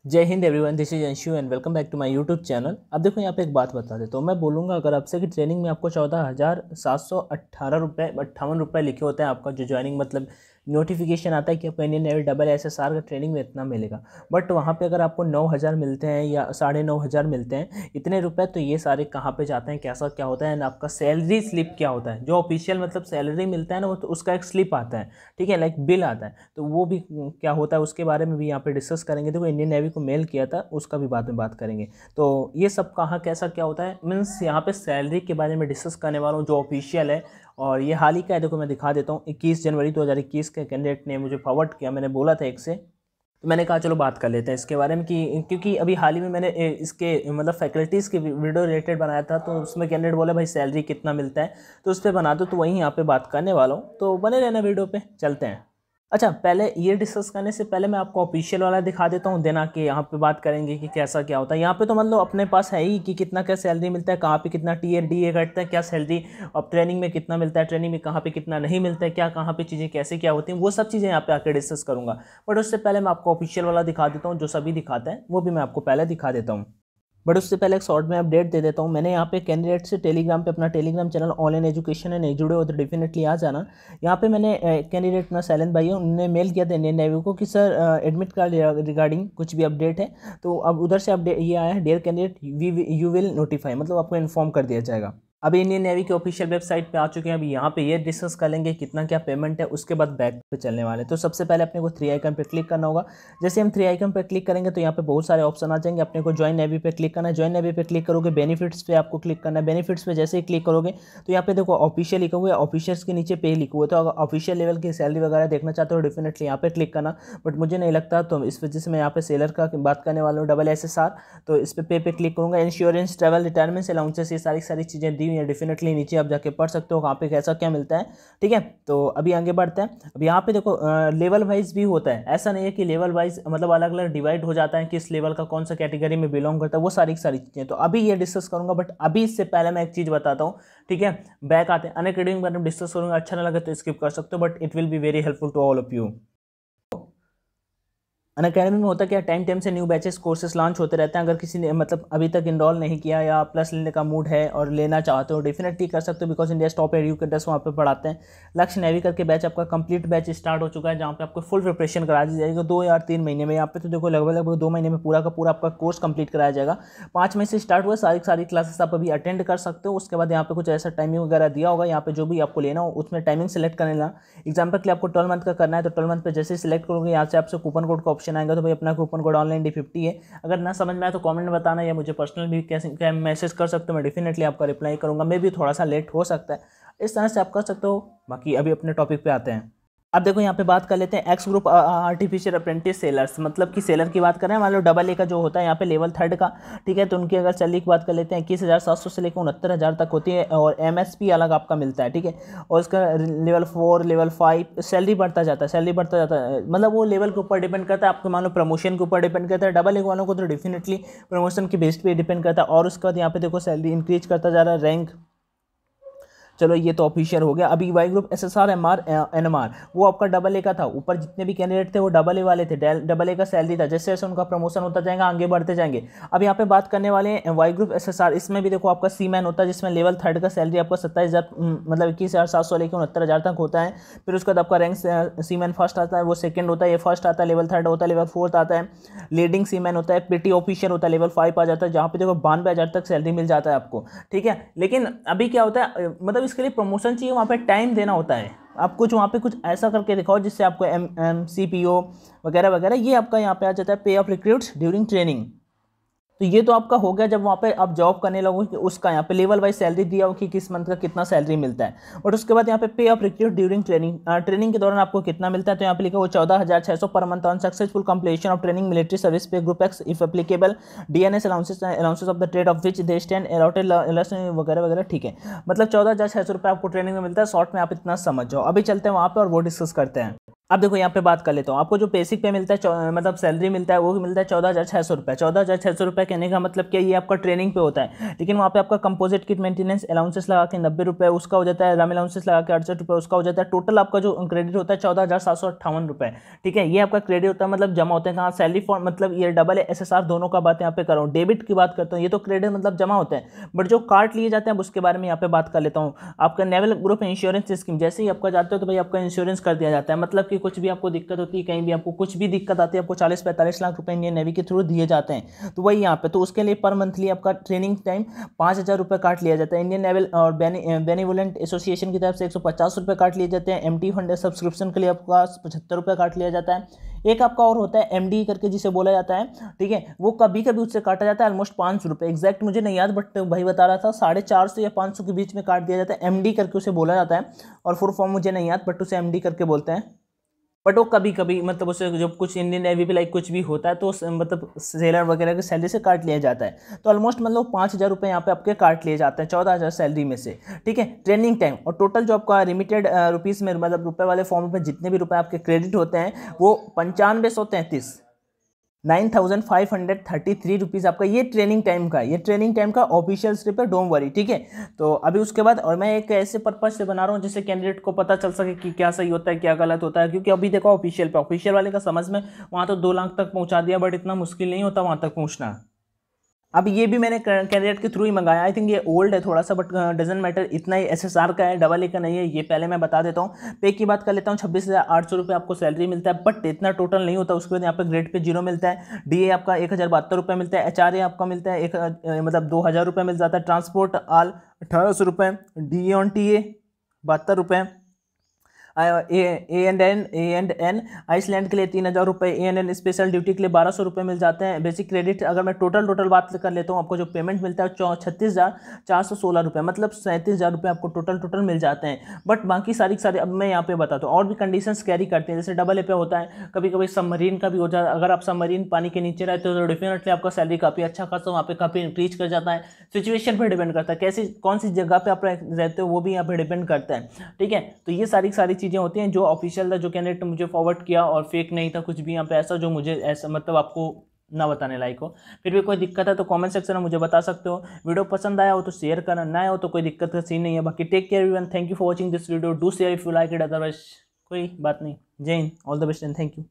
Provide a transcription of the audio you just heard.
जय हिंद everyone, this is Anshu and welcome back to my YouTube channel. अब देखो यहाँ पे एक बात बता देता हूँ। मैं बोलूँगा अगर आपसे कि ट्रेनिंग में आपको 14,718 रुपये लिखे होते हैं, आपका जो ज्वाइनिंग मतलब नोटिफिकेशन आता है कि आपको इंडियन नेवी डबल SSR का ट्रेनिंग में इतना मिलेगा, बट वहाँ पे अगर आपको 9,000 मिलते हैं या 9,500 मिलते हैं इतने रुपए, तो ये सारे कहाँ पे जाते हैं, कैसा क्या होता है एंड आपका सैलरी स्लिप क्या होता है। जो ऑफिशियल मतलब सैलरी मिलता है ना, वो तो उसका एक स्लिप आता है, ठीक है, लाइक बिल आता है, तो वो भी क्या होता है उसके बारे में भी यहाँ पे डिस्कस करेंगे। देखो इंडियन नेवी को मेल किया था, उसका भी बाद में बात करेंगे। तो ये सब कहाँ कैसा क्या होता है, मीन्स यहाँ पे सैलरी के बारे में डिस्कस करने वाला हूँ जो ऑफिशियल है। और ये हाल ही का है, देखो मैं दिखा देता हूँ। 21 जनवरी 2021 के कैंडिडेट ने मुझे फॉरवर्ड किया, मैंने बोला था एक से, तो मैंने कहा चलो बात कर लेते हैं इसके बारे में कि क्योंकि अभी हाल ही में मैंने इसके मतलब फैकल्टीज़ के वीडियो रिलेटेड बनाया था, तो उसमें कैंडिडेट बोला भाई सैलरी कितना मिलता है, तो उस पर बना दो। तो वहीं यहाँ पे बात करने वाला हूँ, तो बने रहना वीडियो पे, चलते हैं। अच्छा, पहले ये डिस्कस करने से पहले मैं आपको ऑफिशियल वाला दिखा देता हूँ, देना कि यहाँ पे बात करेंगे कि कैसा क्या होता है। यहाँ पे तो मतलब अपने पास है ही कि कितना क्या सैलरी मिलता है, कहाँ पे कितना टीयर DA कटता है, क्या सैलरी, अब ट्रेनिंग में कितना मिलता है, ट्रेनिंग में कहाँ पे कितना नहीं मिलता है, क्या कहाँ पे चीज़ें कैसे क्या होती हैं, वो सब चीज़ें यहाँ पे आकर डिस्कस करूँगा। बट उससे पहले मैं आपको ऑफिशियल वाला दिखा देता हूँ, जो सभी दिखाते हैं वो भी मैं आपको पहले दिखा देता हूँ। बट उससे पहले एक शॉर्ट में अपडेट दे देता हूँ। मैंने यहाँ पे कैंडिडेट से टेलीग्राम पे अपना टेलीग्राम चैनल ऑनलाइन एजुकेशन है, नहीं जुड़े हो तो डेफिनेटली आ जाना। यहाँ पे मैंने कैंडिडेट अपना सैलेंट भाई है, उन्होंने मेल किया था इंडियन नेवी को कि सर एडमिट कार्ड रिगार्डिंग कुछ भी अपडेट है। तो अब उधर से अपडेट ये आया है, dear candidate you will notify, मतलब आपको इन्फॉर्म कर दिया जाएगा। अभी इंडियन नेवी की ऑफिशियल वेबसाइट पे आ चुके हैं। अभी यहाँ पे ये डिस्कस कर लेंगे कितना क्या पेमेंट है, उसके बाद बैक पे चलने वाले। तो सबसे पहले अपने को 3 आइकन पे क्लिक करना होगा। जैसे हम 3 आइकन पे क्लिक करेंगे तो यहाँ पे बहुत सारे ऑप्शन आ जाएंगे। अपने को ज्वाइन नेवी पे क्लिक करना है, ज्वाइन नेवी पे क्लिक करोगे, बेनिफिट्स पे आपको क्लिक करना है। बेनिफिट्स पे जैसे ही क्लिक करोगे तो यहाँ पे देखो ऑफिशियल लिखा हुआ है, ऑफिशियल्स के नीचे पे लिखा हुआ है। तो अगर ऑफिशियल लेवल की सैलरी वगैरह देखना चाहते हो डेफिनेटली यहाँ पे क्लिक करना, बट मुझे नहीं लगता, तो इस वजह से मैं यहाँ पे सेलर का बात करने वाला हूँ, डबल SSR। तो इस पे क्लिक करूँगा। इंश्योरेंस, ट्रैवल, रिटायरमेंट अलाउंसेस, ये सारी चीज़ें दी हुई हैं, डेफिनेटली नीचे आप जाके पढ़ सकते हो कहाँ पे कैसा क्या मिलता है, ठीक है। तो अभी आगे बढ़ते हैं। अब यहाँ पे देखो लेवल वाइज भी होता है, ऐसा नहीं है कि लेवल वाइज मतलब अलग अलग डिवाइड हो जाता है, किस लेवल का कौन सा कैटेगरी में बिलोंग करता है, वो सारी चीज़ें तो अभी ये डिस्कस करूंगा। बट अभी इससे पहले मैं एक चीज़ बताता हूँ, ठीक है। बैक आते हैं, अनअकैडमी बारे में डिस्कस करूंगा। अच्छा ना लगे तो स्किप कर सकते हो, but it will be very helpful to all of you. Unacademy में होता क्या, टाइम टाइम से न्यू बैचेस कोर्सेज लॉन्च होते रहते हैं। अगर किसी ने मतलब अभी तक इनरोल नहीं किया या प्लस लेने का मूड है और लेना चाहते हो, डेफिनेटली कर सकते हो, बिकॉज इंडिया टॉप एजुकेटर्स वहाँ पे पढ़ाते हैं। लक्ष्य नेवी करके बैच आपका कंप्लीट बैच स्टार्ट हो चुका है, जहाँ पे आपको फुल प्रिपरेशन करा दी जाएगी 2 या 3 महीने में। यहाँ पे तो देखो लगभग 2 महीने में पूरा का पूरा आपका कोर्स कंप्लीट कराया जाएगा। 5 मई से स्टार्ट हुआ, सारी क्लासेस आप अभी अटेंड कर सकते हो। उसके बाद यहाँ पे कुछ ऐसा टाइमिंग वगैरह दिया होगा, यहाँ पे जो भी आपको लेना हो उसमें टाइमिंग सेलेक्ट कर लेना। एग्जाम्पल के लिए आपको 12 मंथ का करना है, तो 12 मंथ पे जैसे सिलेक्ट करोगे यहाँ से आपसे कूपन कोड का ऑप्शन आएगा, तो भाई अपना कूपन कोड ऑनलाइन D50 है। अगर ना समझ में आए तो कमेंट में बताना, या मुझे पर्सनल भी कैसे मैसेज कर सकते हो, मैं डेफिनेटली आपका रिप्लाई करूंगा। मे भी थोड़ा सा लेट हो सकता है, इस तरह से आप कर सकते हो। बाकी अभी अपने टॉपिक पे आते हैं। अब देखो यहाँ पे बात कर लेते हैं x group artificial apprentice sellers, मतलब कि सेलर की बात करें, मान लो डबल A का जो होता है यहाँ पे लेवल 3 का, ठीक है। तो उनकी अगर सैलरी की बात कर लेते हैं 21,700 से लेकर 69,000 तक होती है, और MSP अलग आपका मिलता है, ठीक है। और उसका लेवल 4 लेवल 5 सैलरी बढ़ता जाता है, सैलरी बढ़ता जाता है, मतलब वो लेवल के ऊपर डिपेंड करता है। आपको मान लो प्रमोशन के ऊपर डिपेंड करता है। डबल A वालों को तो डेफिनेटली प्रमोशन के बेस पे डिपेंड करता है। और उसके बाद यहाँ पे देखो सैलरी इंक्रीज करता जा रहा है, रैंक, चलो ये तो ऑफिशियल हो गया। अभी Y group SSR MR NMR वो आपका डबल A का था। ऊपर जितने भी कैंडिडेट थे वो डबल A वाले थे, डबल A का सैलरी था। जैसे जैसे उनका प्रमोशन होता जाएगा आगे बढ़ते जाएंगे। अब यहाँ पे बात करने वाले हैं वाई ग्रुप SSR, इसमें भी देखो आपका सीमैन होता है, जिसमें लेवल 3 का सैलरी आपका 27,000 मतलब 21,700 लेकर 69,000 तक होता है। फिर उसके बाद आपका रैंक सीमैन फर्स्ट आता है, वो सेकंड होता है, ये फर्स्ट आता है, लेवल 3 होता है, लेवल 4 आता है। लीडिंग सीमैन होता है, PT ऑफिशियल होता है, लेवल 5 आ जाता है, जहाँ पे देखो 92,000 तक सैलरी मिल जाता है आपको, ठीक है। लेकिन अभी क्या होता है, मतलब इसके लिए प्रमोशन चाहिए, वहाँ पे टाइम देना होता है। आप कुछ वहाँ पे कुछ ऐसा करके दिखाओ जिससे आपको MCPO वगैरह वगैरह ये आपका यहाँ पे आ जाता है, पे ऑफ रिक्रूट्स ड्यूरिंग ट्रेनिंग। तो ये तो आपका हो गया जब वहाँ पे आप जॉब करने लगोगे, कि उसका यहाँ पे लेवल वाइज सैलरी दिया हो कि किस मंथ का कितना सैलरी मिलता है। और उसके बाद यहाँ पे पे of recruit during training, training के दौरान आपको कितना मिलता है। तो यहाँ पे लिखा हुआ 14,600 पर month on successful completion of training military service pay group X if applicable, DNS allowances of the trade of which they stand allotted वगैरह वगैरह, ठीक है। मतलब 14,600 रुपये आपको ट्रेनिंग में मिलता है। शॉर्ट में आप इतना समझ जाओ। अभी चलते हैं वहाँ पे और वो डिस्कस करते हैं। अब देखो यहाँ पे बात कर लेता हूँ। आपको जो बेसिक पे मिलता है मतलब सैलरी मिलता है वो मिलता है 14,600 रुपये। 14,600 रुपये कहने का मतलब क्या, ये आपका ट्रेनिंग पे होता है। लेकिन वहाँ पे आपका कंपोजिट किट मेंटेनेंस अलाउंसेस लगा के 90 रुपये उसका हो जाता है, रम अलाउंसेस लगा के 68 रुपये उसका हो जाता है। टोटल आपका जो क्रेडिट होता है 14,758 रुपये। ठीक है, ये आपका क्रेडिट होता है, मतलब जमा होते हैं कहाँ, सैलरी फॉर्म, मतलब ये डबल SSR दोनों का बात यहाँ पे कर रहा हूँ। डेबिट की बात करता हूँ, ये तो क्रेडिट मतलब जमा होते हैं, बट जो कार्ड लिए जाते हैं उसके बारे में यहाँ पे बात कर लेता हूँ। आपका नेवल ग्रुप इंश्योरेंस स्कीम, जैसे ही आपका जाते हो तो भाई आपका इंश्योरेंस कर दिया जाता है। मतलब कि कुछ भी आपको दिक्कत होती है, कहीं भी आपको कुछ भी दिक्कत आती है, आपको 40-45 लाख रुपए इंडियन नेवी के थ्रू दिए जाते हैं। तो वही यहाँ पे, तो उसके लिए पर मंथली आपका ट्रेनिंग टाइम 5,000 रुपये काट लिया जाता है। इंडियन नेवल और बेनिवोलेंट एसोसिएशन की तरफ से 150 रुपये काट लिए जाते हैं। MT फंड सब्सक्रिप्शन के लिए आपका 75 रुपये काट लिया जाता है। एक आपका और होता है MD करके जिसे बोला जाता है, ठीक है, वो कभी कभी उससे काटा जाता है ऑलमोस्ट 500 रुपये। एग्जैक्ट मुझे नहीं याद, बट भाई बता रहा था 450 या 500 के बीच में काट दिया जाता है। MD करके उसे बोला जाता है, और फुल फॉर्म मुझे नहीं याद, बट उसे MD करके बोलते हैं। बट वो कभी कभी मतलब उसे जब कुछ इंडियन नेवी पे लाइक कुछ भी होता है तो मतलब सेलर वगैरह की सैलरी से काट लिया जाता है। तो ऑलमोस्ट मतलब 5,000 रुपये यहाँ पे आपके काट लिए जाते हैं 14,000 सैलरी में से। ठीक है, ट्रेनिंग टाइम और टोटल जो आपका लिमिटेड रुपीज़ में, मतलब रुपए वाले फॉर्म में जितने भी रुपए आपके क्रेडिट होते हैं वो 9533 आपका ये ट्रेनिंग टाइम का, ये ट्रेनिंग टाइम का ऑफिशियल स्लिप है, डोंट वरी। ठीक है, तो अभी उसके बाद, और मैं एक ऐसे पर्पज से बना रहा हूँ जिससे कैंडिडेट को पता चल सके कि क्या सही होता है क्या गलत होता है। क्योंकि अभी देखो ऑफिशियल पे, ऑफिशियल वाले का समझ में वहाँ तो 2 लाख तक पहुँचा दिया, बट इतना मुश्किल नहीं होता वहाँ तक पहुँचना। अब ये भी मैंने कैंडिडेट के थ्रू ही मंगाया। आई थिंक ये ओल्ड है थोड़ा सा, बट डजेंट मैटर, इतना ही SSR का है, डबल A का नहीं है। ये पहले मैं बता देता हूँ। पे की बात कर लेता हूँ, 26,800 रुपये आपको सैलरी मिलता है, बट इतना टोटल नहीं होता। उसके बाद यहाँ पे ग्रेड पे 0 मिलता है। DA आपका 1,072 रुपये मिलता है। HRA आपका मिलता है मतलब 2,000 रुपये मिल जाता है। ट्रांसपोर्ट आल 1,800 रुपये। DA ऑन TA 72 रुपये। A&N आइसलैंड के लिए 3,000 रुपये। A&N स्पेशल ड्यूटी के लिए 1,200 रुपये मिल जाते हैं। बेसिक क्रेडिट अगर मैं टोटल बात कर लेता हूँ, आपको जो पेमेंट मिलता है 36,416 रुपये, मतलब 37,000 रुपये आपको टोटल मिल जाते हैं। बट बाकी सारी अब मैं यहाँ पे बताता हूँ, और भी कंडीशंस कैरी करते हैं। जैसे डबल A पे होता है, कभी कभी सबमरीन का भी हो जाता है। अगर आप सबमरीन पानी के नीचे रहते हो तो डेफिनेटली आपका सैलरी काफ़ी अच्छा खासा वहाँ पे काफ़ी इंक्रीज कर जाता है। सिचुएशन पर डिपेंड करता है, कैसी कौन सी जगह पे आप रहते हो वो भी यहाँ पे डिपेंड करता है। ठीक है, तो ये सारी चीज़ें होती हैं जो ऑफिशियल था, जो कैंडिडेट मुझे फॉरवर्ड किया, और फेक नहीं था कुछ भी यहाँ पे ऐसा जो मुझे ऐसा मतलब आपको ना बताने लायक हो। फिर भी कोई दिक्कत है तो कमेंट सेक्शन में मुझे बता सकते हो। वीडियो पसंद आया हो तो शेयर करना, ना आया हो तो कोई दिक्कत का सीन नहीं है। बाकी take care everyone, thank you for watching this video, do share if you like it, otherwise कोई बात नहीं। जय हिंद, all the best and thank you.